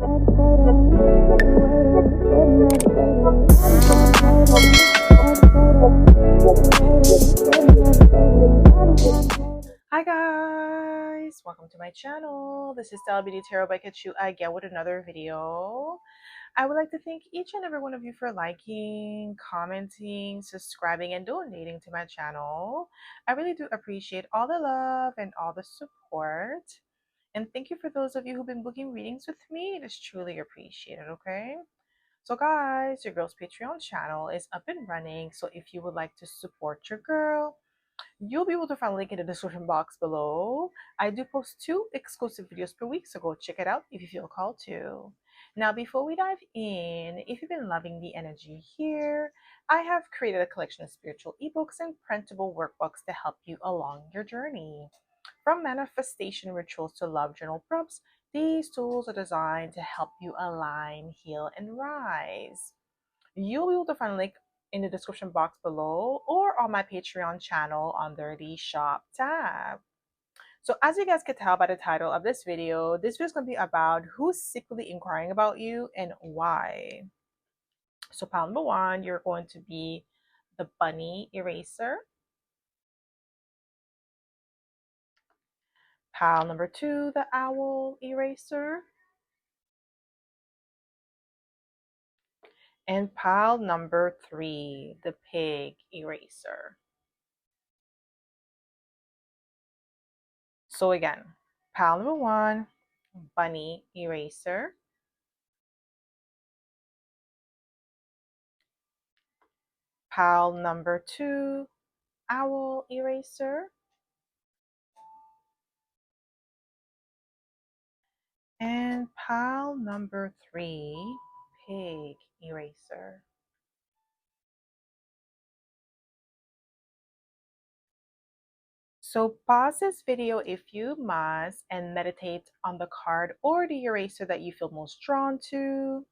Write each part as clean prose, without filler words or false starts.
Hi guys, welcome to my channel. This is Untitled Tarot by Kachu again with another video. I would like to thank each and every one of you for liking, commenting, subscribing, and donating to my channel. I really do appreciate all the love and all the support. And thank you for those of you who've been booking readings with me. It is truly appreciated, okay? So guys, your girl's Patreon channel is up and running. So if you would like to support your girl, you'll be able to find a link in the description box below. I do post 2 exclusive videos per week, so go check it out if you feel called to. Now, before we dive in, if you've been loving the energy here, I have created a collection of spiritual ebooks and printable workbooks to help you along your journey. From manifestation rituals to love journal prompts, these tools are designed to help you align, heal, and rise. You'll be able to find a link in the description box below or on my Patreon channel under the shop tab. So as you guys can tell by the title of this video is going to be about who's secretly inquiring about you and why. So pile number 1, you're going to be the bunny eraser. Pile number 2, the owl eraser. And pile number 3, the pig eraser. So again, pile number 1, bunny eraser. Pile number 2, owl eraser. And pile number 3, pig eraser. So pause this video if you must and meditate on the card or the eraser that you feel most drawn to.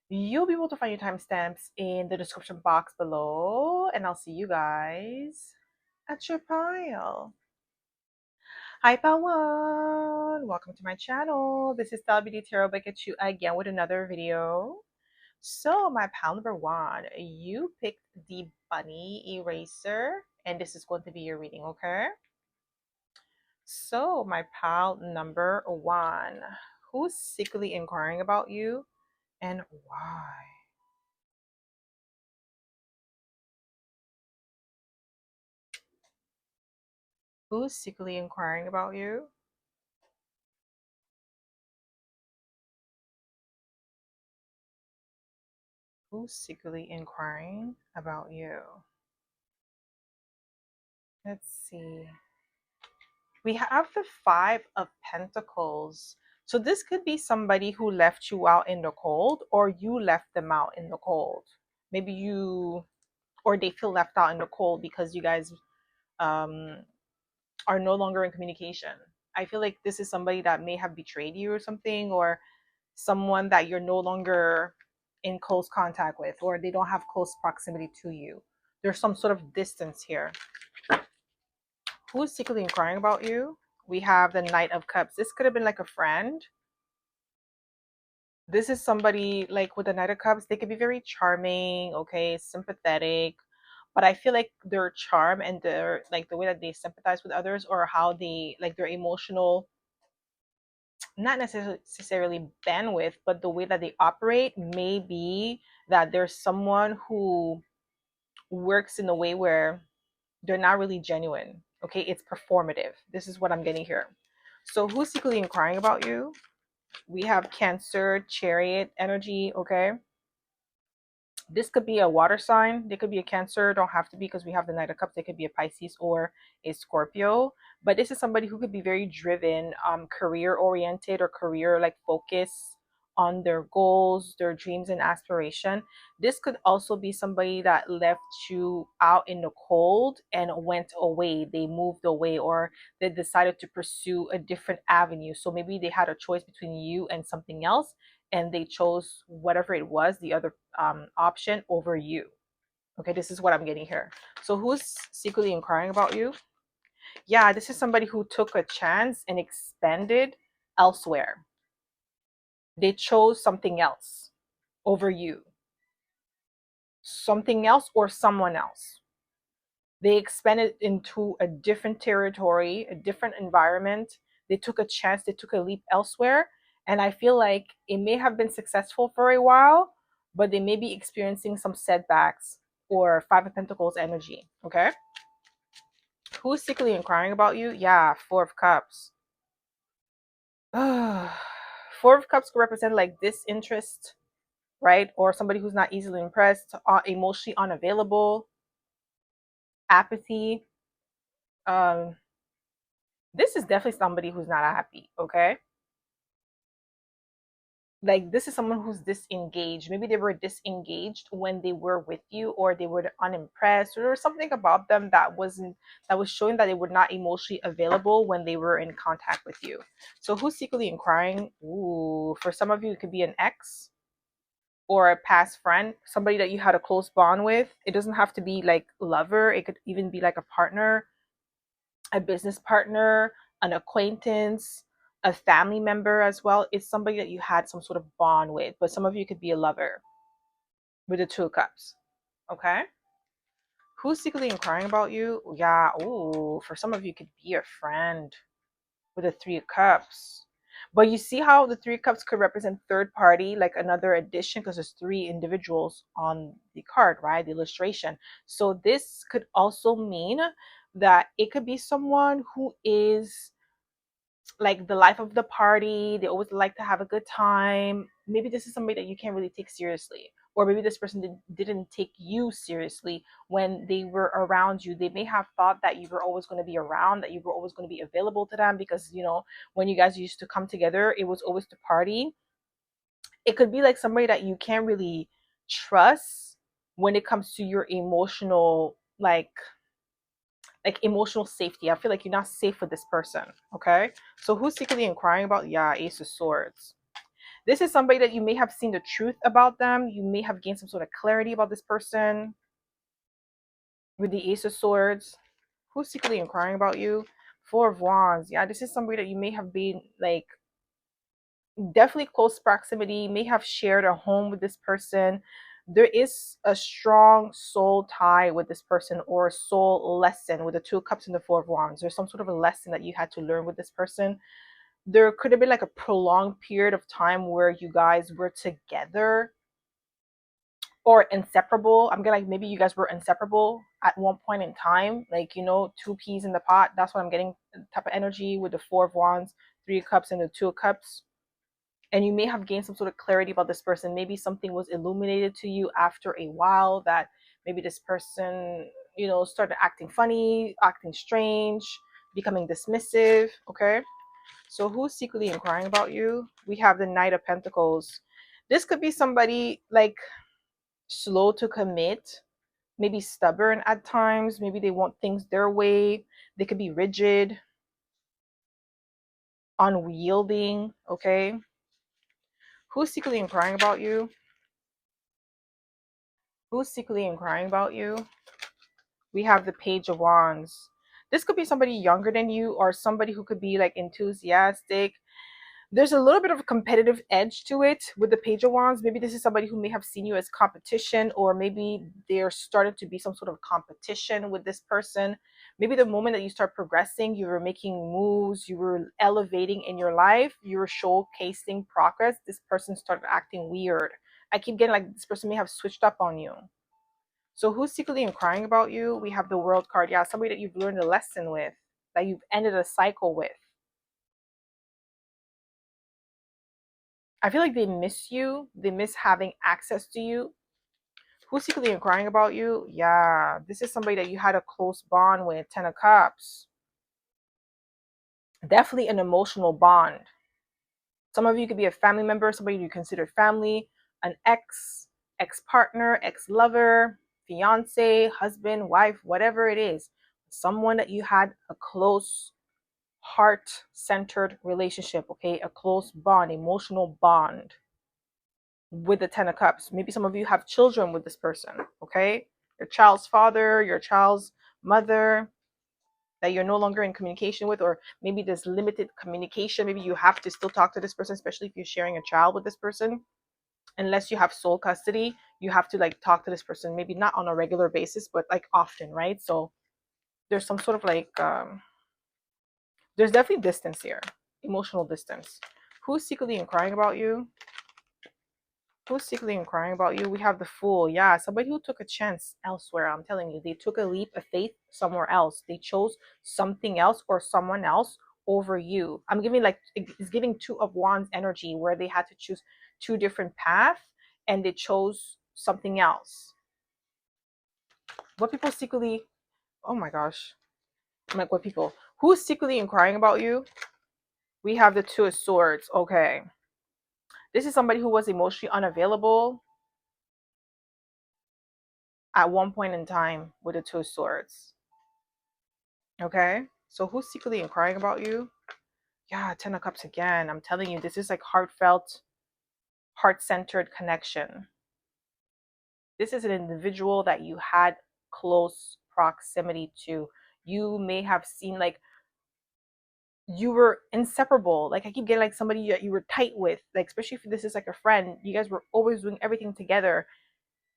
You'll be able to find your timestamps in the description box below, and I'll see you guys at your pile. Hi pile 1! Welcome to my channel. This is Untitled Tarot by Kachu again with another video. So my pile number 1, you picked the bunny eraser, and this is going to be your reading, okay? So my pile number 1, who's secretly inquiring about you and why? Who's secretly inquiring about you? Who's secretly inquiring about you? Let's see. We have the 5 of Pentacles. So this could be somebody who left you out in the cold, or you left them out in the cold. Maybe you, or they feel left out in the cold because you guys are no longer in communication. I feel like this is somebody that may have betrayed you or something, or someone that you're no longer in close contact with, or they don't have close proximity to you. There's some sort of distance here. Who's secretly inquiring about you? We have the Knight of Cups. This could have been like a friend. This is somebody like with the Knight of Cups. They could be very charming, okay, sympathetic, but I feel like their charm and their like the way that they sympathize with others, or how they like their emotional, not necessarily bandwidth, but the way that they operate may be that there's someone who works in a way where they're not really genuine. Okay, it's performative. This is what I'm getting here. So who's secretly inquiring about you? We have Cancer, Chariot energy, okay? This could be a water sign. They could be a Cancer. Don't have to be, because we have the Knight of Cups. They could be a Pisces or a Scorpio. But this is somebody who could be very driven, career oriented, or career like focus on their goals, their dreams and aspiration. This could also be somebody that left you out in the cold and went away. They moved away, or they decided to pursue a different avenue. So maybe they had a choice between you and something else, and they chose whatever it was, the other option, over you. Okay, this is what I'm getting here. So who's secretly inquiring about you? Yeah, this is somebody who took a chance and expanded elsewhere. They chose something else over you, something else or someone else. They expanded into a different territory, a different environment. They took a chance, they took a leap elsewhere. And I feel like it may have been successful for a while, but they may be experiencing some setbacks or Five of Pentacles energy. Okay. Who's secretly inquiring about you? Yeah, Four of Cups. Four of Cups could represent like disinterest, right? Or somebody who's not easily impressed, emotionally unavailable, apathy. Um, this is definitely somebody who's not happy, okay? Like this is someone who's disengaged. Maybe they were disengaged when they were with you, or they were unimpressed, or there was something about them that was showing that they were not emotionally available when they were in contact with you. So who's secretly inquiring? Ooh, for some of you, it could be an ex or a past friend, somebody that you had a close bond with. It doesn't have to be like lover, it could even be like a partner, a business partner, an acquaintance, a family member as well. It's somebody that you had some sort of bond with, but some of you could be a lover with the Two of Cups. Okay. Who's secretly inquiring about you? Yeah. Ooh, for some of you, could be a friend with the Three of Cups. But you see how the Three of Cups could represent third party, like another addition, because there's three individuals on the card, right? The illustration. So this could also mean that it could be someone who is like the life of the party. They always like to have a good time. Maybe this is somebody that you can't really take seriously. Or maybe this person didn't take you seriously when they were around you. They may have thought that you were always going to be around, that you were always going to be available to them because, you know, when you guys used to come together, it was always to party. It could be like somebody that you can't really trust when it comes to your emotional, like emotional safety. I feel like you're not safe with this person. Okay. So who's secretly inquiring about? Yeah, Ace of Swords. This is somebody that you may have seen the truth about them. You may have gained some sort of clarity about this person with the Ace of Swords. Who's secretly inquiring about you? Four of Wands. Yeah, this is somebody that you may have been like definitely close proximity, may have shared a home with this person. There is a strong soul tie with this person, or a soul lesson with the Two of Cups and the Four of Wands. There's some sort of a lesson that you had to learn with this person. There could have been like a prolonged period of time where you guys were together or inseparable. I'm getting like maybe you guys were inseparable at one point in time, like, you know, two peas in the pot. That's what I'm getting, type of energy with the Four of Wands, Three of Cups, and the Two of Cups. And you may have gained some sort of clarity about this person. Maybe something was illuminated to you after a while, that maybe this person, you know, started acting funny, acting strange, becoming dismissive. Okay. So who's secretly inquiring about you? We have the Knight of Pentacles. This could be somebody like slow to commit, maybe stubborn at times. Maybe they want things their way. They could be rigid, unyielding. Okay. Who's secretly inquiring about you? Who's secretly inquiring about you? We have the Page of Wands. This could be somebody younger than you, or somebody who could be like enthusiastic. There's a little bit of a competitive edge to it with the Page of Wands. Maybe this is somebody who may have seen you as competition, or maybe there started to be some sort of competition with this person. Maybe the moment that you start progressing, you were making moves, you were elevating in your life, you were showcasing progress, this person started acting weird. I keep getting like this person may have switched up on you. So who's secretly inquiring about you? We have the World card. Yeah, somebody that you've learned a lesson with, that you've ended a cycle with. I feel like they miss you. They miss having access to you. Who's secretly inquiring about you? Yeah, this is somebody that you had a close bond with. Ten of Cups. Definitely an emotional bond. Some of you could be a family member, somebody you consider family, an ex, ex-partner, ex-lover, fiance, husband, wife, whatever it is. Someone that you had a close heart-centered relationship, okay? A close bond, emotional bond with the Ten of Cups. Maybe some of you have children with this person, okay? Your child's father, your child's mother. that you're no longer in communication with, or maybe there's limited communication. Maybe you have to still talk to this person, especially if you're sharing a child with this person. Unless you have sole custody, you have to like talk to this person, maybe not on a regular basis, but like often, right? So there's some sort of like there's definitely distance here, emotional distance. Who's secretly inquiring about you? Who's secretly inquiring about you? We have the Fool. Yeah, somebody who took a chance elsewhere. I'm telling you, they took a leap of faith somewhere else. They chose something else or someone else over you. I'm giving like, it's giving Two of Wands energy, where they had to choose two different paths and they chose something else. What people secretly, oh my gosh, I'm like, what people? Who's secretly inquiring about you? We have the Two of Swords. Okay. This is somebody who was emotionally unavailable at one point in time with the Two of Swords. Okay. So who's secretly inquiring about you? Yeah, Ten of Cups again. I'm telling you, this is like heartfelt, heart-centered connection. This is an individual that you had close proximity to. You may have seen like you were inseparable. Like I keep getting like somebody that you were tight with, like especially if this is like a friend. You guys were always doing everything together.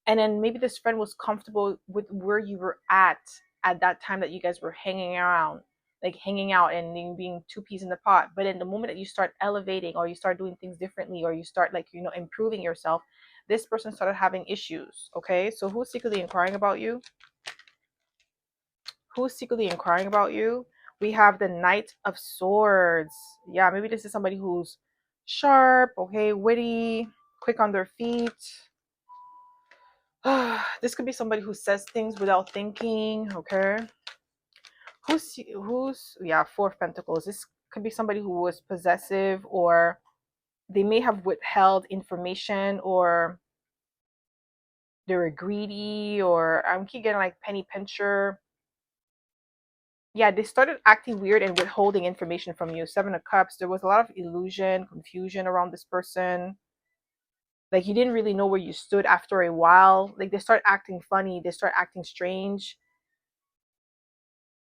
And then maybe this friend was comfortable with where you were at that time that you guys were hanging around, like hanging out and being two peas in the pot. But in the moment that you start elevating, or you start doing things differently, or you start like improving yourself, this person started having issues. Okay, so who's secretly inquiring about you? Who's secretly inquiring about you? We have the Knight of Swords. Yeah, maybe this is somebody who's sharp, okay, witty, quick on their feet. This could be somebody who says things without thinking. Okay, who's yeah, Four of Pentacles. This could be somebody who was possessive, or they may have withheld information, or they were greedy, or I'm keep getting like penny pincher. Yeah, they started acting weird and withholding information from you. Seven of Cups. There was a lot of illusion, confusion around this person. Like you didn't really know where you stood after a while. Like they start acting funny, they start acting strange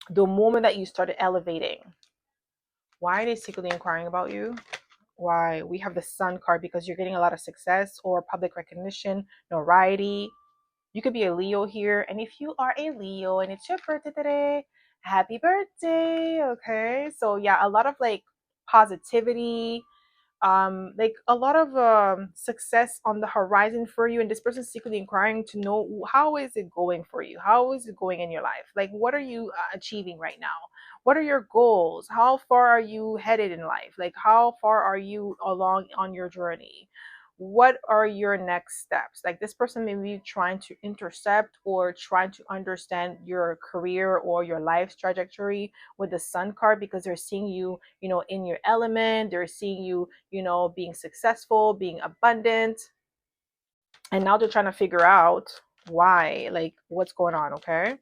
the moment that you started elevating. Why are they secretly inquiring about you? Why? We have the Sun card, because you're getting a lot of success or public recognition, notoriety. You could be a Leo here. And if you are a Leo and it's your birthday today, happy birthday. Okay. So yeah, a lot of like positivity, like a lot of success on the horizon for you, and this person's secretly inquiring to know, how is it going for you, how is it going in your life, like what are you achieving right now, what are your goals, how far are you headed in life, like how far are you along on your journey, what are your next steps. Like this person may be trying to intercept or trying to understand your career or your life trajectory with the Sun card, because they're seeing you, in your element. They're seeing you, being successful, being abundant. And now they're trying to figure out why, like what's going on. Okay.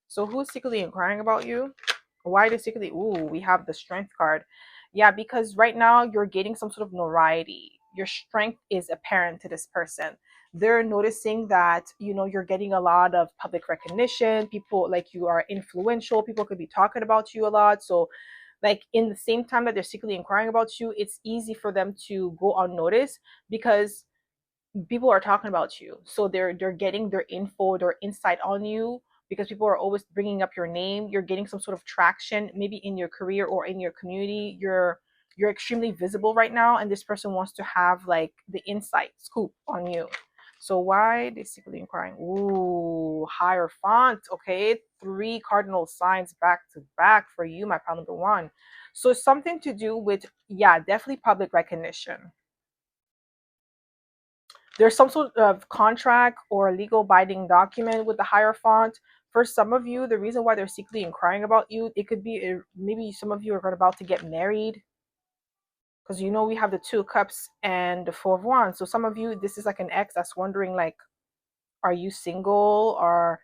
So who's secretly inquiring about you? Why they secretly? Ooh, we have the Strength card. Yeah, because right now you're getting some sort of notoriety. Your strength is apparent to this person. They're noticing that, you're getting a lot of public recognition. People, like, you are influential. People could be talking about you a lot. So like in the same time that they're secretly inquiring about you, it's easy for them to go unnoticed, because people are talking about you, so they're getting their info, their insight on you, because people are always bringing up your name. You're getting some sort of traction, maybe in your career or in your community. You're extremely visible right now, and this person wants to have like the insight scoop on you. So why they secretly inquiring? Ooh, Hierophant. Okay, three cardinal signs back to back for you, my pal number one. So something to do with, yeah, definitely public recognition. There's some sort of contract or legal binding document with the Hierophant. For some of you, the reason why they're secretly inquiring about you, it could be maybe some of you are about to get married, because we have the Two of Cups and the Four of Wands. So some of you, this is like an ex that's wondering, like, are you single, or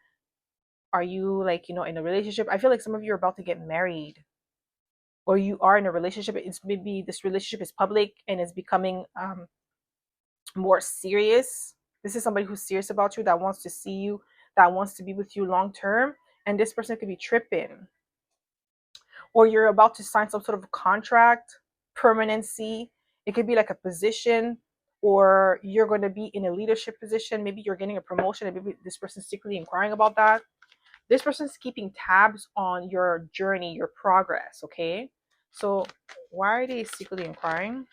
are you like, in a relationship? I feel like some of you are about to get married, or you are in a relationship. It's maybe this relationship is public and is becoming more serious. This is somebody who's serious about you, that wants to see you, that wants to be with you long term. And this person could be tripping. or you're about to sign some sort of contract, permanency. It could be like a position, or you're going to be in a leadership position. Maybe you're getting a promotion, and maybe this person's secretly inquiring about that. This person's keeping tabs on your journey, your progress. Okay, so why are they secretly inquiring?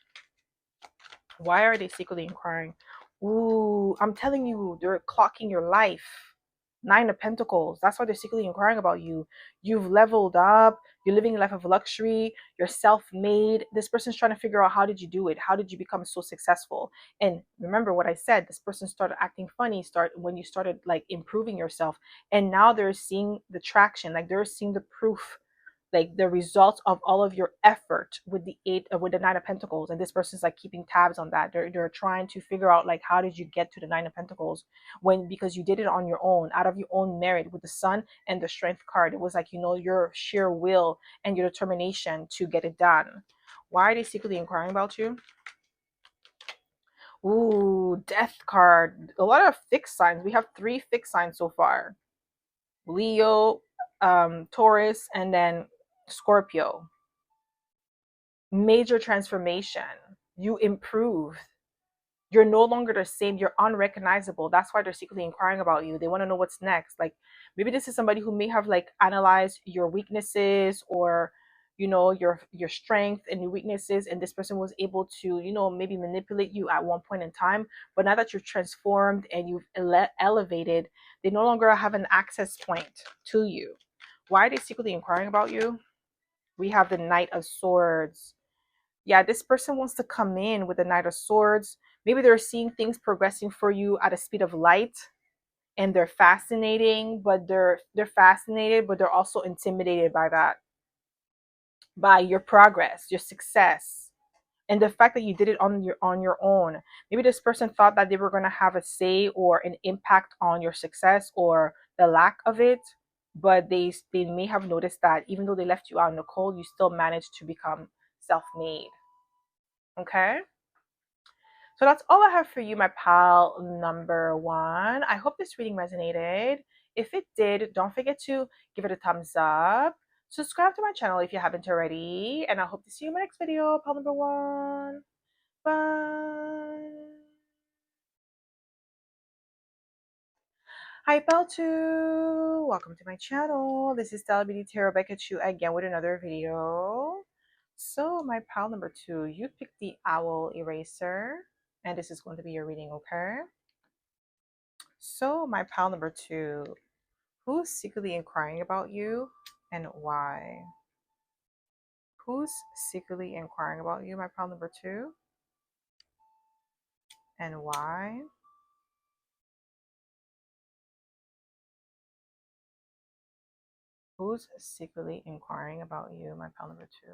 Why are they secretly inquiring? Ooh, I'm telling you, they're clocking your life. Nine of Pentacles. That's why they're secretly inquiring about you. You've leveled up. You're living a life of luxury. You're self-made. This person's trying to figure out, how did you do it? How did you become so successful? And remember what I said. This person started acting funny. Start when you started like improving yourself, and now they're seeing the traction. Like they're seeing the proof, like the results of all of your effort with the with the Nine of Pentacles. And this person's like keeping tabs on that. They're trying to figure out, like, how did you get to the Nine of Pentacles, when because you did it on your own, out of your own merit, with the Sun and the Strength card. It was like, your sheer will and your determination to get it done. Why are they secretly inquiring about you? Ooh, Death card. A lot of fixed signs. We have 3 fixed signs so far: Leo, Taurus, and then Scorpio. Major transformation. You improve. You're no longer the same. You're unrecognizable. That's why they're secretly inquiring about you. They want to know what's next. Like, maybe this is somebody who may have like analyzed your weaknesses, or your strength and your weaknesses, and this person was able to maybe manipulate you at one point in time. But now that you've transformed and you've elevated, they no longer have an access point to you. Why are they secretly inquiring about you? We have the Knight of Swords. Yeah, this person wants to come in with the Knight of Swords. Maybe they're seeing things progressing for you at a speed of light, and they're fascinating, but they're fascinated, but they're also intimidated by that, by your progress, your success, and the fact that you did it on your own. Maybe this person thought that they were going to have a say or an impact on your success or the lack of it, but they may have noticed that even though they left you out in the cold, you still managed to become self-made. Okay, so that's all I have for you, my pal number 1. I hope this reading resonated. If it did, don't forget to give it a thumbs up. Subscribe to my channel if you haven't already. And I hope to see you in my next video, pal number 1. Bye. Hi, pal 2. Welcome to my channel. This is Stella Beauty Tarot by Kachu again with another video. So, my pal number 2, you picked the Owl Eraser. And this is going to be your reading, okay? So, my pal number 2, who's secretly inquiring about you and why? Who's secretly inquiring about you, my pal number 2, and why? Who's secretly inquiring about you, my pal number 2?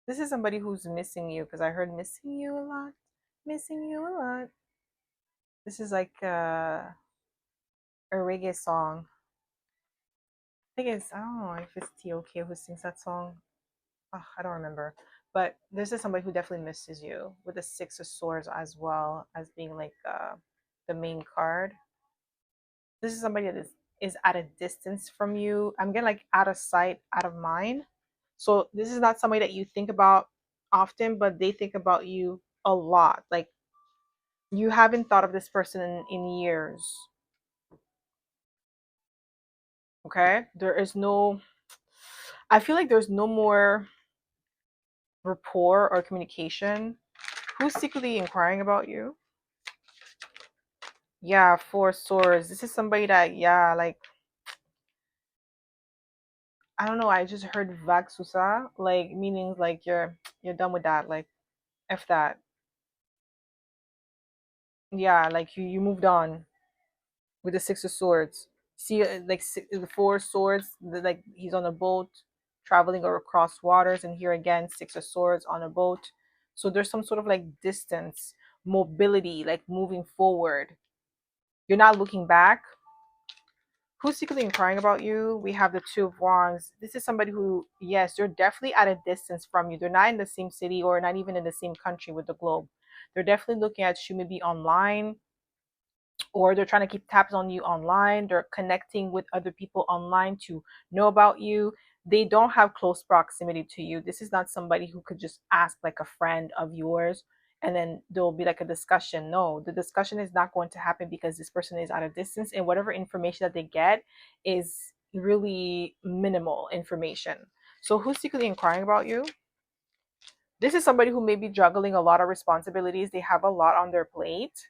This is somebody who's missing you, because I heard missing you a lot. Missing you a lot. This is like a reggae song. I think I don't know if it's T.O.K. who sings that song. Oh, I don't remember. But this is somebody who definitely misses you, with the Six of Swords as well as being like the main card. This is somebody that is at a distance from you. I'm getting like out of sight, out of mind. So this is not somebody that you think about often, but they think about you a lot. Like, you haven't thought of this person in years. Okay? I feel like there's no more rapport or communication. Who's secretly inquiring about you? Yeah, 4 Swords. This is somebody that, yeah, like, I don't know. I just heard vague susa, like, meaning like you're done with that. Like, F that. Yeah, like you moved on with the 6 of Swords. See, like the 4 Swords, like he's on a boat traveling across waters, and here again, 6 of Swords on a boat. So there's some sort of like distance, mobility, like moving forward. You're not looking back. Who's secretly inquiring about you? We have the 2 of Wands. This is somebody who, yes, they're definitely at a distance from you. They're not in the same city or not even in the same country with the globe. They're definitely looking at you maybe online. or they're trying to keep tabs on you online. They're connecting with other people online to know about you. They don't have close proximity to you. This is not somebody who could just ask like a friend of yours and then there'll be like a discussion. No, the discussion is not going to happen because this person is at a distance, and whatever information that they get is really minimal information. So who's secretly inquiring about you? This is somebody who may be juggling a lot of responsibilities. They have a lot on their plate.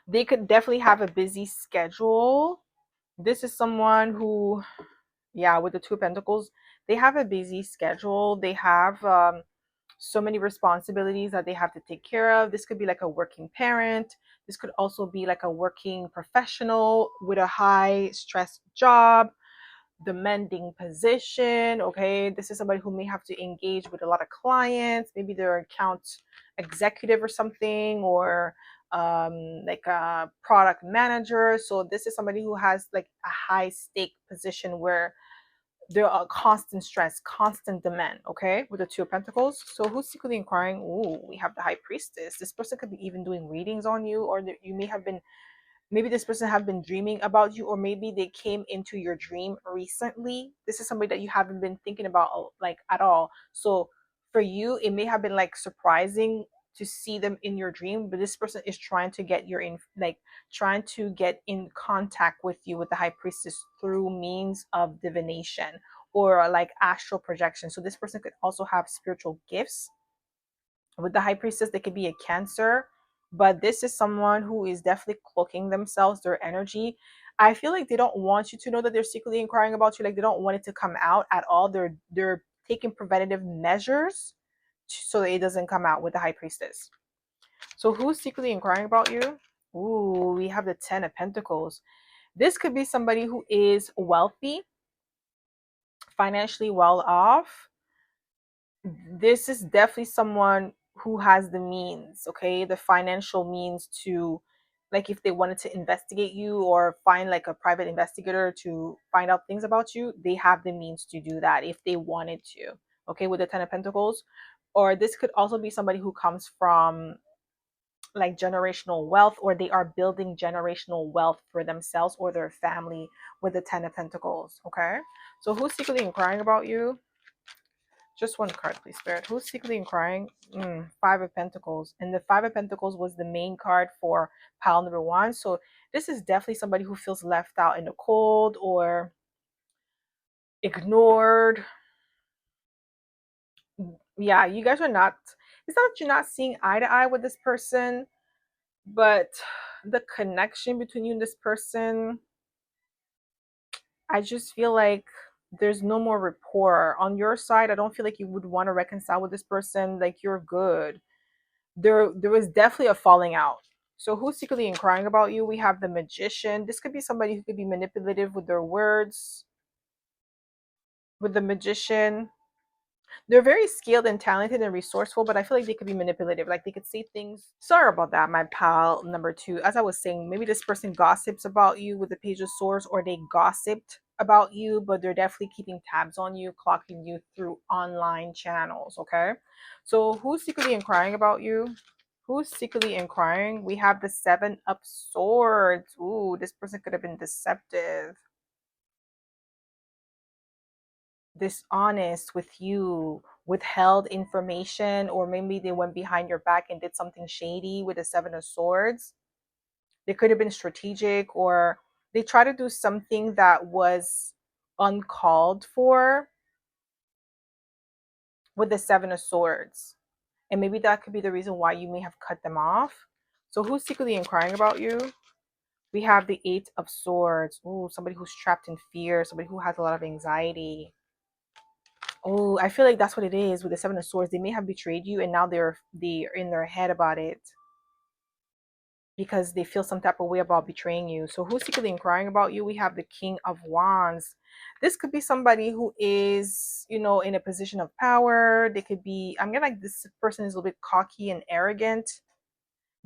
They could definitely have a busy schedule. This is someone who, yeah, with the Two of Pentacles, they have a busy schedule. They have so many responsibilities that they have to take care of. This could be like a working parent. This could also be like a working professional with a high stress job, demanding position. Okay, this is somebody who may have to engage with a lot of clients. Maybe they're account executive or something, or like a product manager. So this is somebody who has like a high stake position where there are constant stress, constant demand. Okay, with the Two of Pentacles. So who's secretly inquiring? Ooh, we have the High Priestess. This person could be even doing readings on you, or you may have been, maybe this person have been dreaming about you, or maybe they came into your dream recently. This is somebody that you haven't been thinking about like at all. So for you, it may have been like surprising to see them in your dream, but this person is trying to get your in, like trying to get in contact with you with the High Priestess through means of divination or like astral projection. So this person could also have spiritual gifts. With the High Priestess, they could be a Cancer, but this is someone who is definitely cloaking themselves, their energy. I feel like they don't want you to know that they're secretly inquiring about you. Like they don't want it to come out at all. They're taking preventative measures so that it doesn't come out with the High Priestess. So who's secretly inquiring about you? Ooh, we have the Ten of Pentacles. This could be somebody who is wealthy, financially well off. This is definitely someone who has the means, okay, the financial means to, like, if they wanted to investigate you or find like a private investigator to find out things about you, they have the means to do that if they wanted to. Okay, with the Ten of Pentacles. Or this could also be somebody who comes from like generational wealth, or they are building generational wealth for themselves or their family with the Ten of Pentacles. Okay, so who's secretly inquiring about you? Just one card, please, Spirit. Who's secretly inquiring? Five of Pentacles. And the Five of Pentacles was the main card for pile number one. So this is definitely somebody who feels left out in the cold or ignored. Yeah, you guys are not, it's not that you're not seeing eye to eye with this person, but the connection between you and this person, I just feel like there's no more rapport. On your side, I don't feel like you would want to reconcile with this person. Like you're good. There was definitely a falling out. So who's secretly inquiring about you? We have the Magician. This could be somebody who could be manipulative with their words. With the Magician, they're very skilled and talented and resourceful, but I feel like they could be manipulative. Like they could say things. Sorry about that, my pal number two. As I was saying, maybe this person gossips about you with the Page of Swords, or they gossiped about you, but they're definitely keeping tabs on you, clocking you through online channels. Okay, so who's secretly inquiring about you? Who's secretly inquiring? We have the Seven of Swords. Ooh, this person could have been deceptive, dishonest with you, withheld information, or maybe they went behind your back and did something shady with the Seven of Swords. They could have been strategic, or they tried to do something that was uncalled for with the Seven of Swords. And maybe that could be the reason why you may have cut them off. So who's secretly inquiring about you? We have the Eight of Swords. Ooh, somebody who's trapped in fear, somebody who has a lot of anxiety. Oh, I feel like that's what it is with the Seven of Swords. They may have betrayed you, and now they're in their head about it because they feel some type of way about betraying you. So who's secretly inquiring about you? We have the King of Wands. This could be somebody who is, in a position of power. They could be, I'm gonna like this person is a little bit cocky and arrogant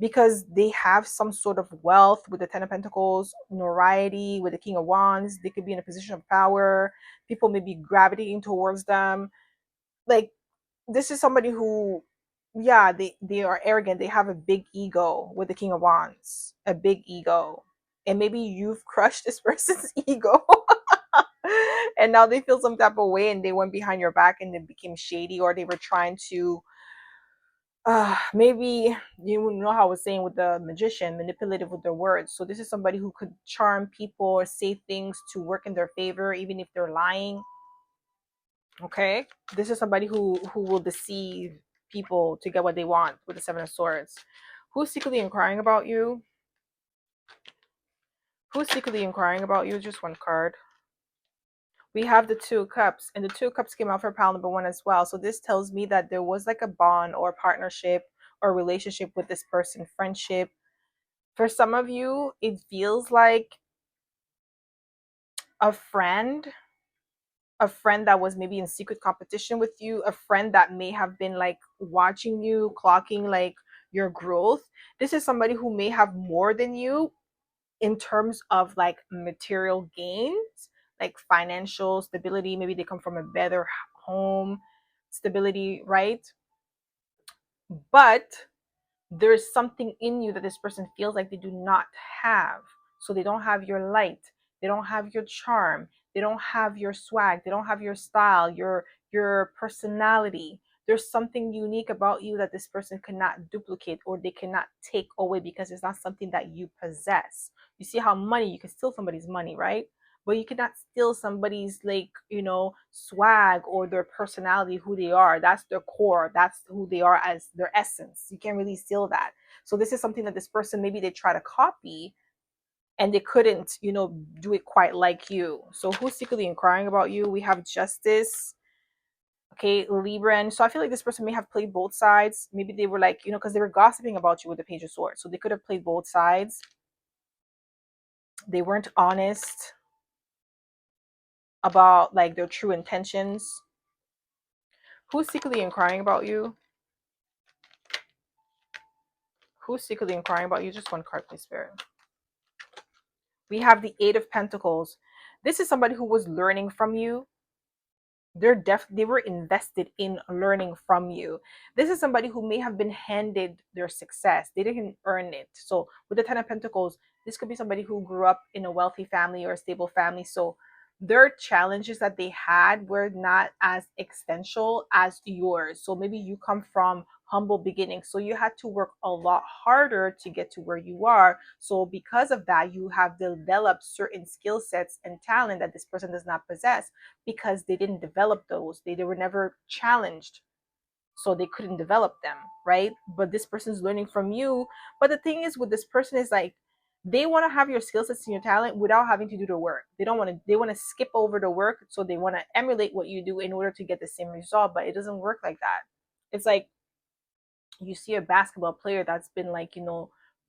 because they have some sort of wealth with the Ten of Pentacles, notoriety with the King of Wands. They could be in a position of power. People may be gravitating towards them. Like, this is somebody who Yeah, they are arrogant. They have a big ego with the King of Wands, a big ego, and maybe you've crushed this person's ego, and now they feel some type of way, and they went behind your back and they became shady, or they were trying to maybe you know how I was saying with the magician, manipulative with their words. So this is somebody who could charm people or say things to work in their favor, even if they're lying. Okay, this is somebody who will deceive people to get what they want with the Seven of Swords. Who's secretly inquiring about you? Who's secretly inquiring about you? Just one card. We have the Two of Cups, and the Two of Cups came out for pile number one as well. So this tells me that there was like a bond or partnership or relationship with this person, friendship. For some of you, it feels like a friend, a friend that was maybe in secret competition with you, a friend that may have been like watching you, clocking like your growth. This is somebody who may have more than you in terms of like material gains, like financial stability. Maybe they come from a better home, stability, right? But there's something in you that this person feels like they do not have. So they don't have your light, they don't have your charm, they don't have your swag, they don't have your style, your personality. There's something unique about you that this person cannot duplicate or they cannot take away because it's not something that you possess. You see how money, you can steal somebody's money, right? But you cannot steal somebody's like, swag or their personality, who they are. That's their core, that's who they are as their essence. You can't really steal that. So this is something that this person, maybe they try to copy and they couldn't, do it quite like you. So who's secretly inquiring about you? We have Justice. Okay, Libra. And so I feel like this person may have played both sides. Maybe they were like, because they were gossiping about you with the Page of Swords, so they could have played both sides. They weren't honest about like their true intentions. Who's secretly inquiring about you? Who's secretly inquiring about you? Just one card, please, Spirit. We have the Eight of Pentacles. This is somebody who was learning from you. They were invested in learning from you. This is somebody who may have been handed their success. They didn't earn it. So with the Ten of Pentacles, this could be somebody who grew up in a wealthy family or a stable family. So their challenges that they had were not as existential as yours. So maybe you come from humble beginnings, so you had to work a lot harder to get to where you are. So because of that, you have developed certain skill sets and talent that this person does not possess because they didn't develop those. They were never challenged, so they couldn't develop them, right? But this person's learning from you. But the thing is with this person is like, they want to have your skill sets and your talent without having to do the work. They want to skip over the work, so they want to emulate what you do in order to get the same result. But it doesn't work like that. It's like you see a basketball player that's been like,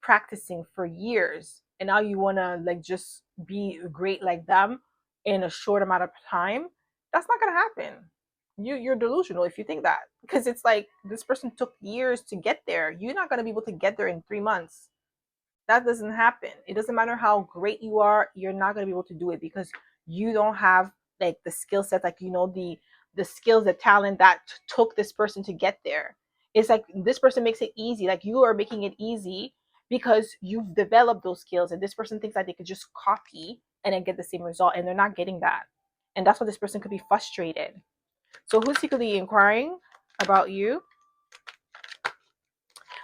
practicing for years, and now you want to like just be great like them in a short amount of time. That's not going to happen. You're delusional if you think that, because it's like this person took years to get there. You're not going to be able to get there in 3 months. That doesn't happen. It doesn't matter how great you are, you're not going to be able to do it because you don't have like the skill set, like the skills, the talent that took this person to get there. It's like this person makes it easy, like you are making it easy because you've developed those skills, and this person thinks that they could just copy and then get the same result, and they're not getting that. And that's why this person could be frustrated. So who's secretly inquiring about you?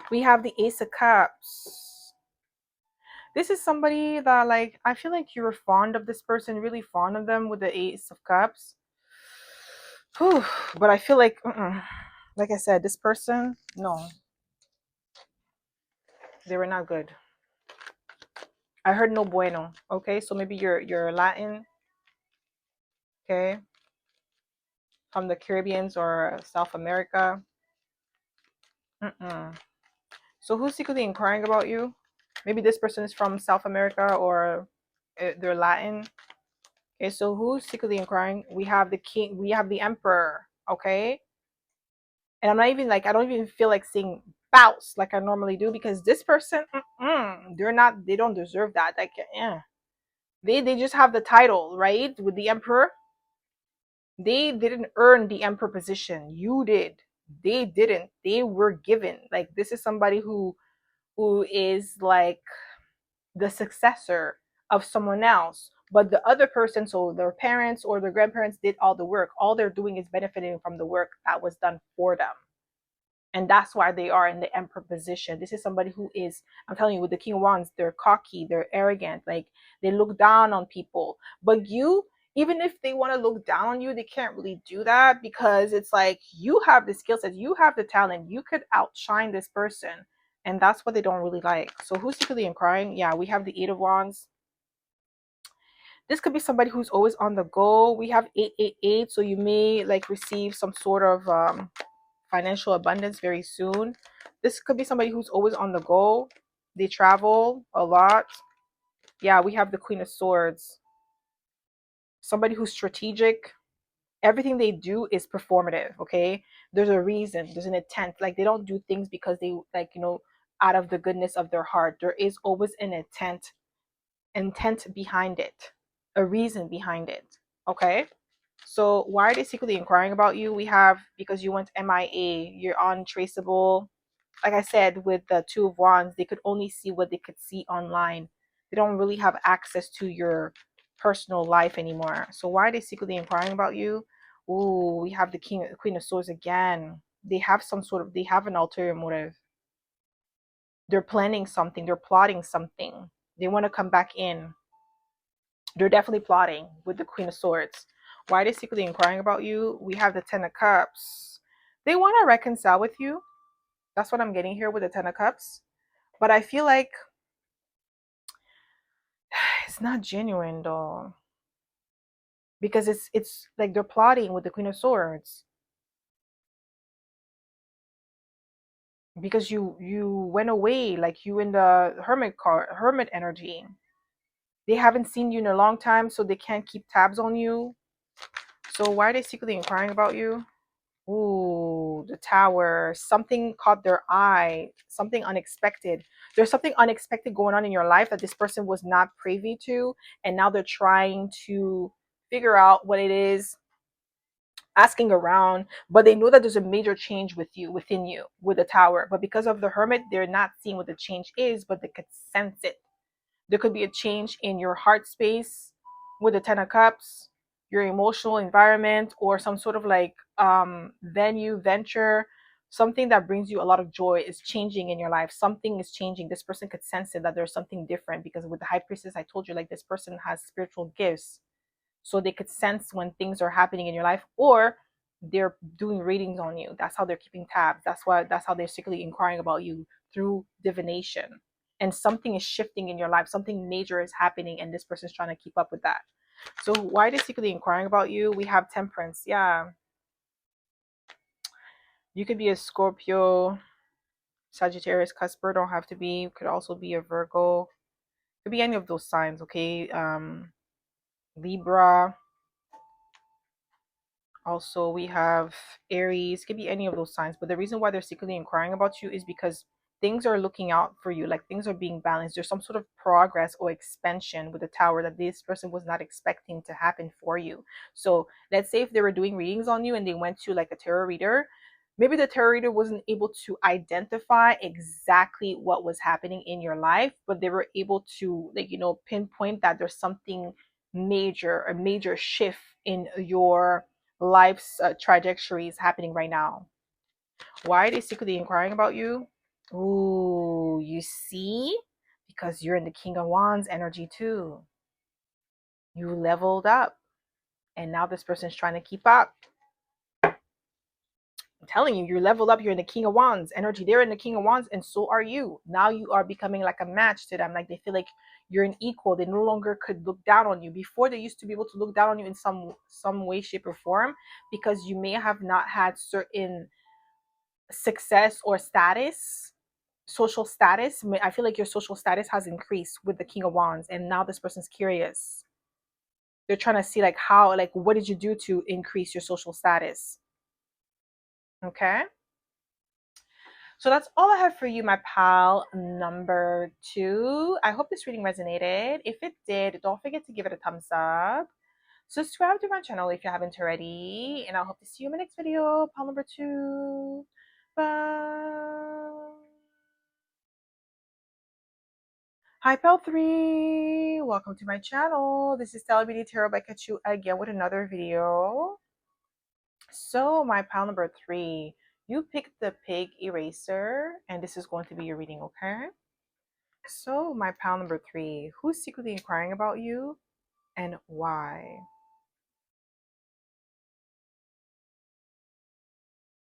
We have the Ace of Cups. This is somebody that like, I feel like you're fond of this person, really fond of them with the Ace of Cups. Whew. But I feel like, like I said, this person, no, they were not good. I heard no bueno. Okay, so maybe you're Latin, okay, from the Caribbeans or South America. So who's secretly inquiring about you? Maybe this person is from South America or they're Latin. Okay, so who's secretly inquiring? We have the king, we have the emperor, okay? And I'm not even like, I don't even feel like saying spouse like I normally do, because this person, they don't deserve that. Like, they just have the title, right? With the emperor, they didn't earn the emperor position. You did. They didn't. They were given. Like, this is somebody who is like the successor of someone else, but the other person, so their parents or their grandparents, did all the work. All they're doing is benefiting from the work that was done for them, and that's why they are in the emperor position. This is somebody who is, I'm telling you, with the king of wands, they're cocky, they're arrogant, like they look down on people. But you, even if they want to look down on you, they can't really do that, because it's like you have the skill set, you have the talent, you could outshine this person, and that's what they don't really like. So who's secretly and crying? Yeah, we have the eight of wands. This could be somebody who's always on the go. We have 888, so you may like receive some sort of financial abundance very soon. This could be somebody who's always on the go. They travel a lot. Yeah, we have the Queen of Swords. Somebody who's strategic. Everything they do is performative, okay? There's a reason, there's an intent. Like, they don't do things because they, like, out of the goodness of their heart. There is always an intent behind it, a reason behind it, okay? So why are they secretly inquiring about you? We have, because you went MIA, you're untraceable. Like I said, with the two of wands, they could only see what they could see online. They don't really have access to your personal life anymore. So why are they secretly inquiring about you? Ooh, we have the queen of swords again. They have they have an ulterior motive. They're planning something, they're plotting something. They want to come back in. They're definitely plotting with the Queen of Swords. Why are they secretly inquiring about you? We have the Ten of Cups. They want to reconcile with you. That's what I'm getting here with the Ten of Cups. But I feel like it's not genuine though. Because it's like they're plotting with the Queen of Swords. Because you went away, like you in the hermit energy. They haven't seen you in a long time, so they can't keep tabs on you. So why are they secretly inquiring about you? Ooh, the tower. Something caught their eye. Something unexpected. There's something unexpected going on in your life that this person was not privy to, and now they're trying to figure out what it is, asking around, but they know that there's a major change within you with the tower. But because of the hermit, they're not seeing what the change is, but they could sense it. There could be a change in your heart space with the Ten of Cups, your emotional environment, or some sort of like venture, something that brings you a lot of joy is changing in your life. Something is changing. This person could sense it, that there's something different, because with the High Priestess, I told you, like, this person has spiritual gifts. So they could sense when things are happening in your life, or they're doing readings on you. That's how they're keeping tabs. That's how they're secretly inquiring about you, through divination. And something is shifting in your life, something major is happening, and this person's trying to keep up with that. So why are they secretly inquiring about you? We have Temperance. Yeah, you could be a Scorpio, Sagittarius, Cusper. Don't have to be. Could also be a Virgo. Could be any of those signs. Okay, Libra. Also, we have Aries, could be any of those signs. But the reason why they're secretly inquiring about you is because things are looking out for you, like things are being balanced. There's some sort of progress or expansion with the tower that this person was not expecting to happen for you. So let's say if they were doing readings on you and they went to like a tarot reader, maybe the tarot reader wasn't able to identify exactly what was happening in your life, but they were able to, like, pinpoint that there's something major, a major shift in your life's trajectory is happening right now. Why are they secretly inquiring about you? Ooh, you see? Because you're in the King of Wands energy too. You leveled up, and now this person's trying to keep up. I'm telling you, you're leveled up. You're in the King of Wands energy. They're in the King of Wands, and so are you. Now you are becoming like a match to them. Like, they feel like you're an equal. They no longer could look down on you. Before, they used to be able to look down on you in some way, shape, or form, because you may have not had certain success or status, social status. I feel like your social status has increased with the King of Wands, and now this person's curious. They're trying to see, like, how, like, what did you do to increase your social status? Okay. So that's all I have for you, my pal number 2. I hope this reading resonated. If it did, don't forget to give it a thumbs up. Subscribe to my channel if you haven't already, and I'll hope to see you in my next video. Pile number 2. Bye. Hi, Pal 3. Welcome to my channel. This is Talabidi Tarot by Kachu again with another video. So, my pile number 3, you picked the pig eraser, and this is going to be your reading, okay? So, my pile number 3, who's secretly inquiring about you and why?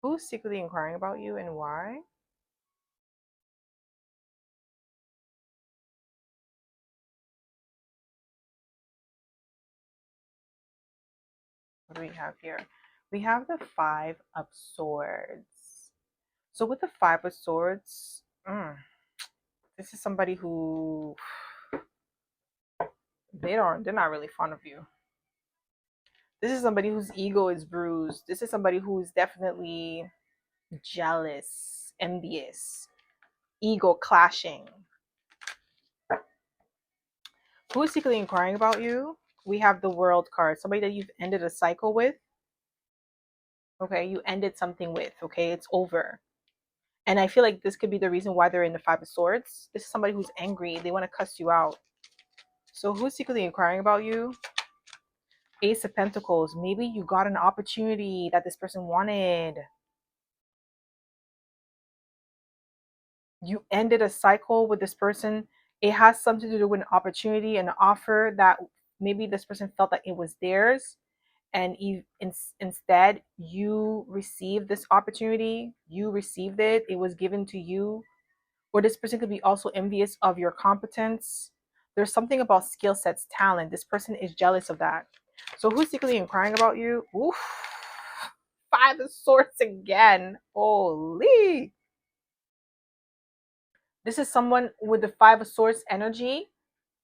Who's secretly inquiring about you and why? What do we have here? We have the 5 of Swords. So with the 5 of Swords, this is somebody who they're not really fond of you. This is somebody whose ego is bruised. This is somebody who's definitely jealous, envious, ego clashing. Who is secretly inquiring about you? We have the World card. Somebody that you've ended a cycle with. Okay, you ended something with. Okay, it's over. And I feel like this could be the reason why they're in the 5 of Swords. This is somebody who's angry. They want to cuss you out. So who's secretly inquiring about you? Ace of Pentacles. Maybe you got an opportunity that this person wanted. You ended a cycle with this person. It has something to do with an opportunity, an offer that maybe this person felt that it was theirs. And instead, you received this opportunity. You received it. It was given to you. Or this person could be also envious of your competence. There's something about skill sets, talent. This person is jealous of that. So who's secretly inquiring about you? Oof. 5 of Swords again. Holy. This is someone with the 5 of Swords energy.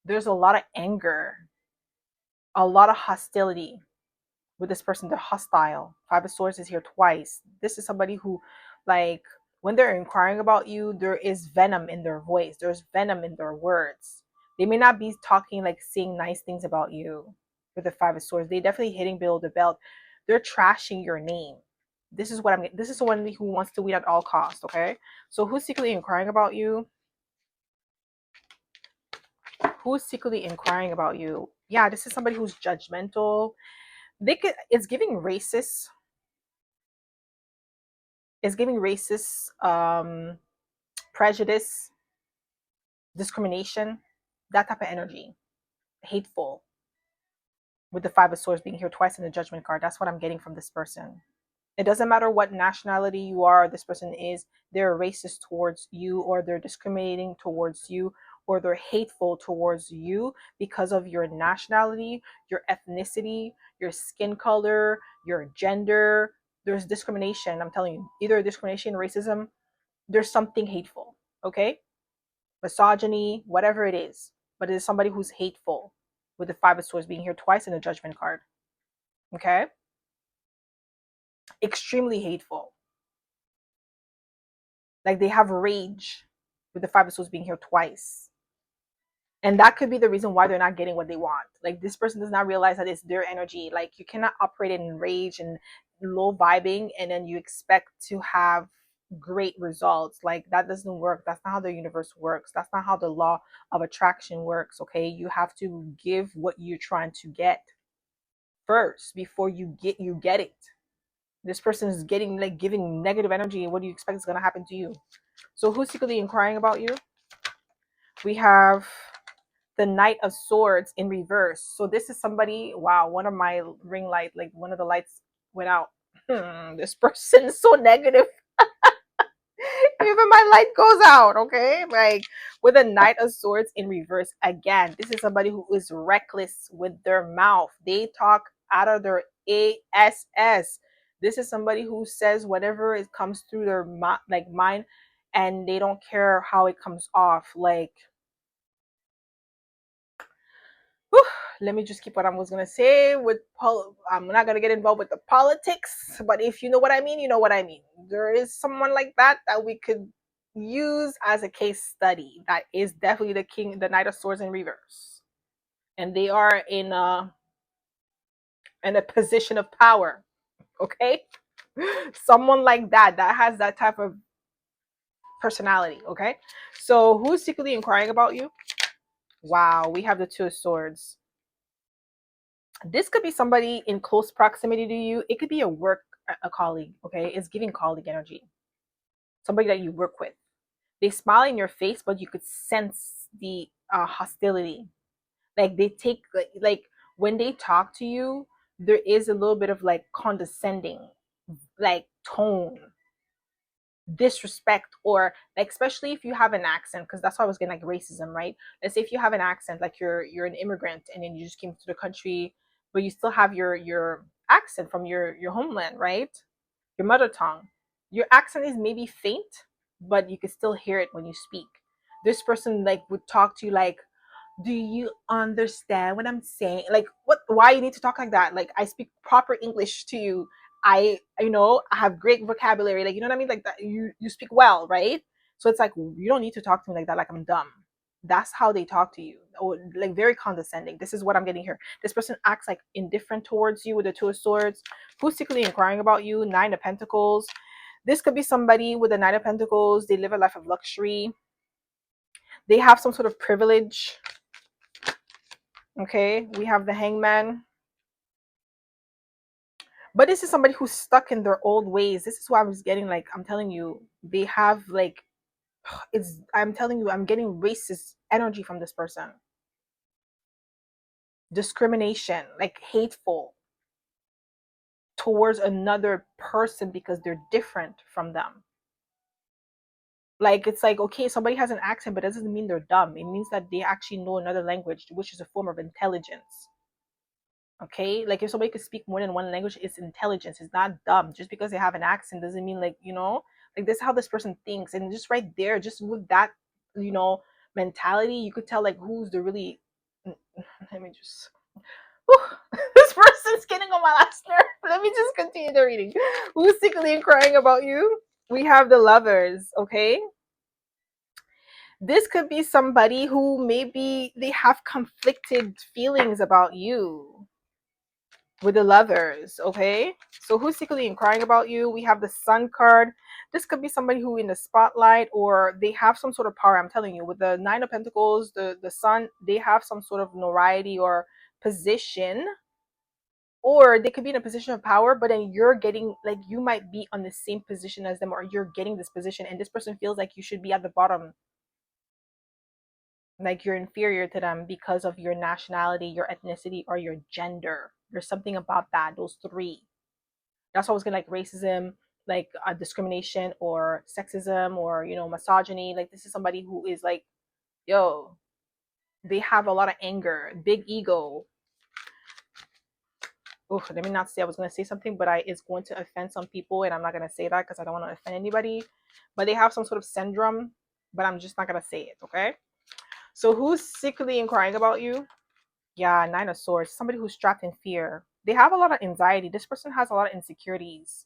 There's a lot of anger, a lot of hostility with this person. They're hostile. 5 of Swords is here twice. This is somebody who, like, when they're inquiring about you, there is venom in their voice. There's venom in their words. They may not be talking, like, saying nice things about you with the 5 of Swords. They definitely hitting below the belt. They're trashing your name. This is someone who wants to win at all costs, okay? So who's secretly inquiring about you? Who's secretly inquiring about you? Yeah, this is somebody who's judgmental. It's giving racist. It's giving racist, prejudice, discrimination, that type of energy. Hateful. With the 5 of Swords being here twice in the Judgment card. That's what I'm getting from this person. It doesn't matter what nationality you are, this person is, they're racist towards you, or they're discriminating towards you, or they're hateful towards you because of your nationality, your ethnicity, your skin color, your gender. There's discrimination. I'm telling you, either discrimination, racism, there's something hateful, okay? Misogyny, whatever it is. But it is somebody who's hateful, with the 5 of Swords being here twice in the Judgment card, okay? Extremely hateful. Like, they have rage with the 5 of Swords being here twice. And that could be the reason why they're not getting what they want. Like, this person does not realize that it's their energy. Like, you cannot operate in rage and low vibing and then you expect to have great results. Like, that doesn't work. That's not how the universe works. That's not how the law of attraction works, okay? You have to give what you're trying to get first before you get it. This person is getting, like, giving negative energy, and what do you expect is going to happen to you? So who's secretly inquiring about you? We have the Knight of Swords in reverse. So this is somebody, wow, one of my ring light, like one of the lights went out. This person is so negative. Even my light goes out, okay? Like, with a Knight of Swords in reverse again. This is somebody who is reckless with their mouth. They talk out of their ass. This is somebody who says whatever it comes through their mind, and they don't care how it comes off. Like, whew, let me just keep what I was gonna say. I'm not gonna get involved with the politics, but if you know what I mean, you know what I mean. There is someone like that we could use as a case study. That is definitely the Knight of Swords in reverse, and they are in and a position of power. Okay? Someone like that has that type of personality. Okay? So who's secretly inquiring about you? Wow, we have the Two of Swords. This could be somebody in close proximity to you. It could be a colleague. Okay? It's giving colleague energy. Somebody that you work with. They smile in your face, but you could sense the hostility. Like they take like when they talk to you, there is a little bit of like condescending, like tone, disrespect, or like especially if you have an accent, because that's why I was getting like racism, right? Let's say if you have an accent, like you're an immigrant and then you just came to the country, but you still have your accent from your homeland, right? Your mother tongue. Your accent is maybe faint, but you can still hear it when you speak. This person like would talk to you like, do you understand what I'm saying? Like, what? Why you need to talk like that? Like, I speak proper English to you. I have great vocabulary. Like, you know what I mean? Like that, you speak well, right? So it's like you don't need to talk to me like that. Like I'm dumb. That's how they talk to you, or like very condescending. This is what I'm getting here. This person acts like indifferent towards you with the Two of Swords. Who's secretly inquiring about you? Nine of Pentacles. This could be somebody with the Nine of Pentacles. They live a life of luxury. They have some sort of privilege. Okay, we have the Hangman. But this is somebody who's stuck in their old ways. This is why I was getting like, I'm telling you, they have like, I'm telling you, I'm getting racist energy from this person. Discrimination, like hateful towards another person because they're different from them. Like, it's like, okay, somebody has an accent, but it doesn't mean they're dumb. It means that they actually know another language, which is a form of intelligence. Okay, like if somebody could speak more than one language, it's intelligence. It's not dumb. Just because they have an accent doesn't mean, like, like this is how this person thinks. And just right there, just with that, mentality, you could tell like who's the really let me just whew, this person's getting on my last nerve. Let me just continue the reading. Who's secretly crying about you? We have the Lovers. Okay, this could be somebody who maybe they have conflicted feelings about you with the Lovers. Okay, so who's secretly inquiring about you? We have the Sun card. This could be somebody who in the spotlight, or they have some sort of power. I'm telling you, with the Nine of Pentacles, the Sun, they have some sort of notoriety or position, or they could be in a position of power, but then you're getting like, you might be on the same position as them, or you're getting this position and this person feels like you should be at the bottom, like you're inferior to them because of your nationality, your ethnicity, or your gender. There's something about that, those three. That's why I was gonna like racism, like discrimination or sexism, or misogyny. Like this is somebody who is like, yo, they have a lot of anger, big ego. Oh, let me not say I was gonna say something, but it's going to offend some people, and I'm not gonna say that because I don't want to offend anybody. But they have some sort of syndrome, but I'm just not gonna say it. Okay. So who's secretly inquiring about you? Yeah, Nine of Swords. Somebody who's trapped in fear. They have a lot of anxiety. This person has a lot of insecurities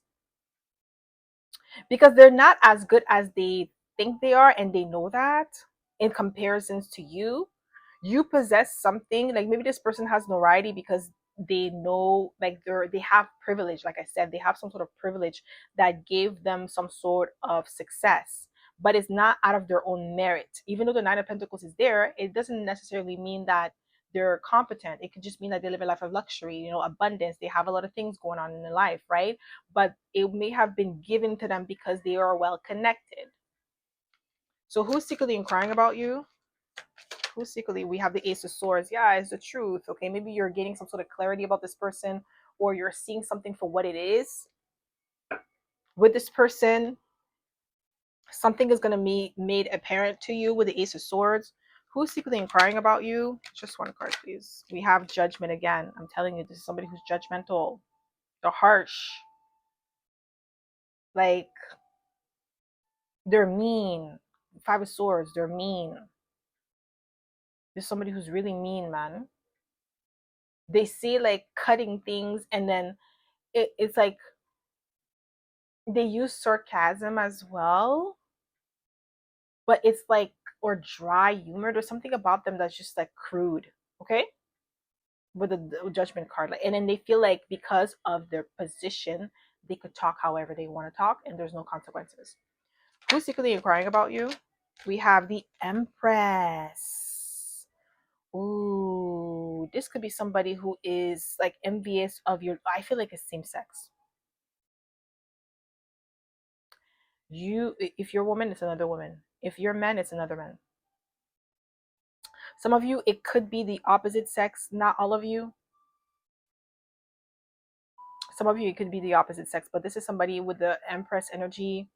because they're not as good as they think they are, and they know that in comparisons to you. You possess something, like maybe this person has notoriety because they know, like they have privilege. Like I said, they have some sort of privilege that gave them some sort of success, but it's not out of their own merit. Even though the Nine of Pentacles is there, it doesn't necessarily mean that they're competent. It could just mean that they live a life of luxury, abundance. They have a lot of things going on in their life, right? But it may have been given to them because they are well connected. So who's secretly inquiring about you? Who's secretly? We have the Ace of Swords. Yeah, it's the truth. Okay, maybe you're getting some sort of clarity about this person, or you're seeing something for what it is with this person. Something is going to be made apparent to you with the Ace of Swords. Who's secretly inquiring about you? Just one card, please. We have Judgment again. I'm telling you, this is somebody who's judgmental. They're harsh. Like, they're mean. Five of Swords, they're mean. There's somebody who's really mean, man. They say like cutting things, and then it's like they use sarcasm as well, but it's like, or dry humor. There's something about them that's just like crude. Okay, with the Judgment card. Like, and then they feel like because of their position, they could talk however they want to talk, and there's no consequences. Who's secretly inquiring about you? We have the Empress. Ooh, this could be somebody who is like envious of your. I feel like it's same sex. If you're a woman, it's another woman. If you're a man, it's another man. Some of you, it could be the opposite sex. Not all of you. Some of you, it could be the opposite sex, but this is somebody with the Empress energy.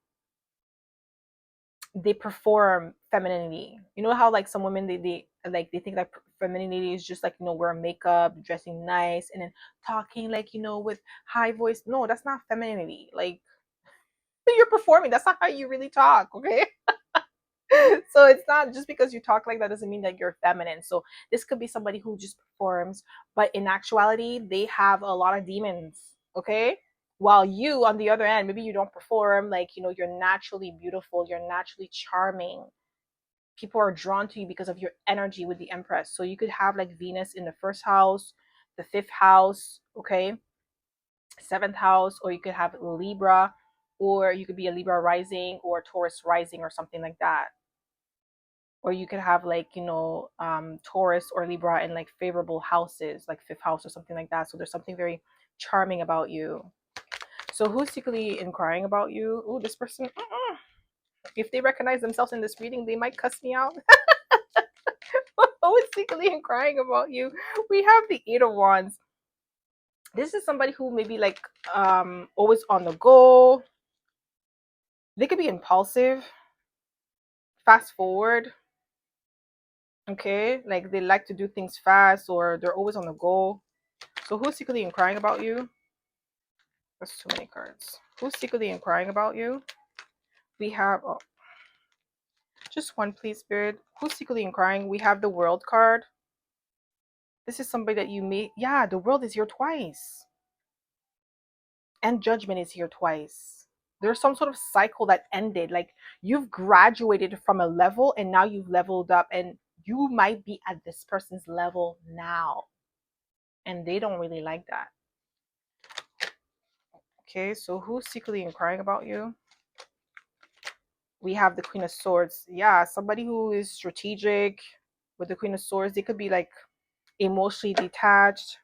They perform femininity. You know how like some women they think like femininity is just like, you know, wearing makeup, dressing nice, and then talking like, you know, with high voice. No, that's not femininity. Like, you're performing. That's not how you really talk, okay? So it's not just because you talk like that doesn't mean that you're feminine. So this could be somebody who just performs, but in actuality, they have a lot of demons, okay? While you, on the other end, maybe you don't perform, like, you know, you're naturally beautiful, you're naturally charming. People are drawn to you because of your energy with the Empress. So you could have like Venus in the first house, the fifth house, okay? Seventh house, or you could have Libra, or you could be a Libra rising or Taurus rising or something like that. Or you could have like, you know, Taurus or Libra in like favorable houses, like fifth house or something like that. So there's something very charming about you. So who's secretly inquiring about you? Oh, this person, if they recognize themselves in this reading, they might cuss me out. Who is secretly inquiring about you? We have the Eight of Wands. This is somebody who may be like always on the go. They could be impulsive, fast forward, okay? Like they like to do things fast, or they're always on the go. So who's secretly inquiring about you? That's too many cards. Who's secretly inquiring about you? We have just one, please, Spirit. Who's secretly inquiring? We have the World card. This is somebody that you meet. Yeah, the World is here twice. And Judgment is here twice. There's some sort of cycle that ended. Like you've graduated from a level and now you've leveled up, and you might be at this person's level now. And they don't really like that. Okay, so who's secretly inquiring about you? We have the Queen of Swords. Yeah, somebody who is strategic with the Queen of Swords. They could be like emotionally detached.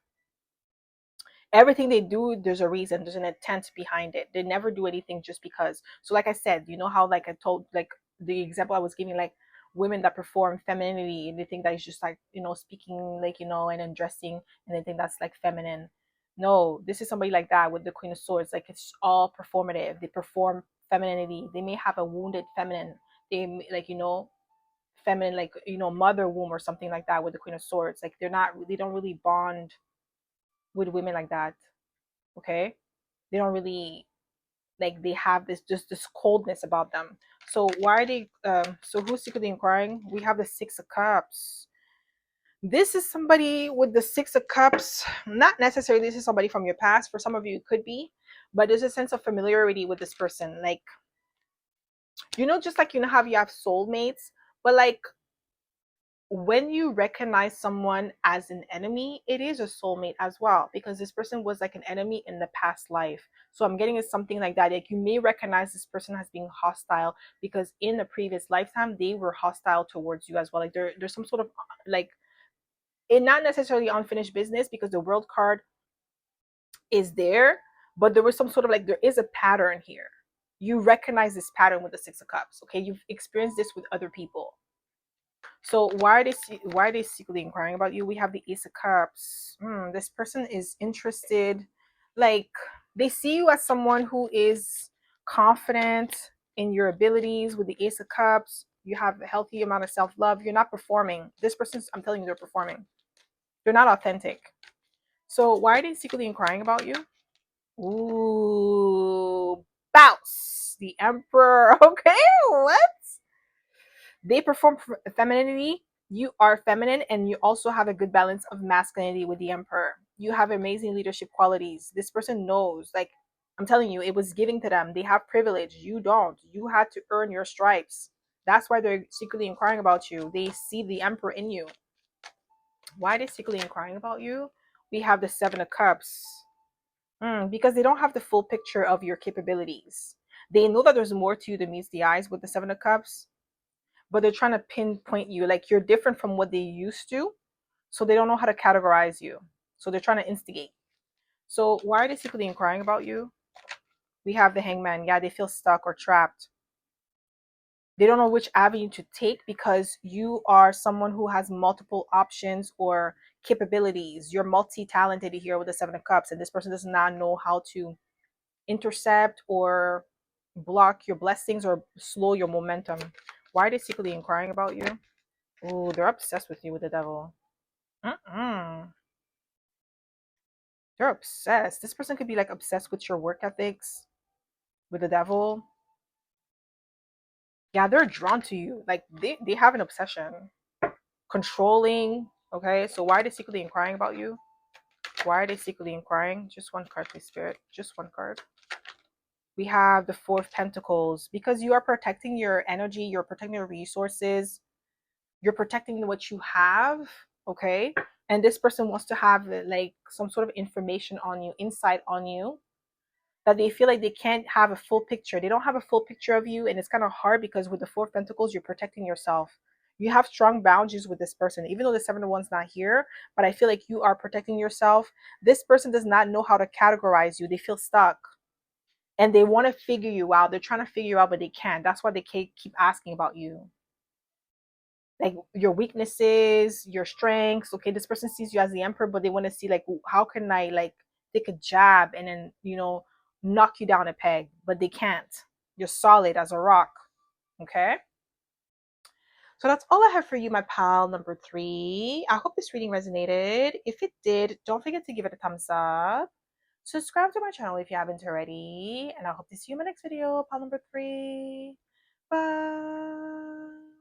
Everything they do, there's a reason, there's an intent behind it. They never do anything just because. So like I said, you know how like I told, like the example I was giving, like women that perform femininity, and they think that it's just like, you know, speaking like, you know, and then dressing, and they think that's like feminine. No, this is somebody like that with the Queen of Swords. Like it's all performative. They perform femininity. They may have a wounded feminine. They like, you know, feminine, like, you know, mother womb or something like that with the Queen of Swords. Like they don't really bond with women like that. Okay, they don't really, like, they have this just this coldness about them. So why are they so who's secretly inquiring? We have the Six of Cups. This is somebody with the Six of Cups. Not necessarily this is somebody from your past. For some of you it could be, but there's a sense of familiarity with this person. Like, you know, just like, you know how you have soulmates, but like when you recognize someone as an enemy, it is a soulmate as well, because this person was like an enemy in the past life. So I'm getting is something like that. Like you may recognize this person as being hostile because in a previous lifetime they were hostile towards you as well. Like there's some sort of like, it not necessarily unfinished business because the World card is there, but there was some sort of like, there is a pattern here. You recognize this pattern with the Six of Cups. Okay, you've experienced this with other people. So why are they secretly inquiring about you? We have the Ace of Cups. This person is interested, like they see you as someone who is confident in your abilities. With the Ace of Cups, you have a healthy amount of self-love. You're not performing. This person's, I'm telling you, they're performing. They're not authentic. So why are they secretly inquiring about you? Ooh, bounce. The Emperor. Okay, what? They perform femininity. You are feminine, and you also have a good balance of masculinity with the Emperor. You have amazing leadership qualities. This person knows, like, I'm telling you, it was given to them. They have privilege. You don't. You had to earn your stripes. That's why they're secretly inquiring about you. They see the Emperor in you. Why are they secretly inquiring about you? we have the Seven of Cups. Because they don't have the full picture of your capabilities. They know that there's more to you than meets the eyes with the Seven of Cups, but they're trying to pinpoint you. Like you're different from what they used to. So they don't know how to categorize you. So they're trying to instigate. So why are they secretly inquiring about you? We have the Hangman. Yeah, they feel stuck or trapped. They don't know which avenue to take because you are someone who has multiple options or capabilities. You're multi-talented here with the Seven of Cups, and this person does not know how to intercept or block your blessings or slow your momentum. Why are they secretly inquiring about you? Oh, they're obsessed with you with the devil. Mm-mm. They're obsessed. This person could be like obsessed with your work ethics with the devil. Yeah, they're drawn to you. Like they have an obsession. Controlling. Okay, so why are they secretly inquiring about you? Why are they secretly inquiring? Just one card, please, Spirit. Just one card. We have the Four of Pentacles. Because you are protecting your energy, you're protecting your resources, you're protecting what you have, okay? And this person wants to have like some sort of information on you, insight on you, that they feel like they can't have a full picture. They don't have a full picture of you, and it's kind of hard because with the Four of Pentacles, you're protecting yourself. You have strong boundaries with this person, even though the Seven of Wands not here, but I feel like you are protecting yourself. This person does not know how to categorize you. They feel stuck and they want to figure you out. They're trying to figure you out, but they can't. That's why they keep asking about you, like your weaknesses, your strengths. Okay, this person sees you as the emperor, but they want to see like how can I like take a jab and then knock you down a peg, but they can't. You're solid as a rock. Okay. So that's all I have for you, my pal number 3. I hope this reading resonated. If it did, don't forget to give it a thumbs up. Subscribe to my channel if you haven't already. And I hope to see you in my next video, pal number 3. Bye.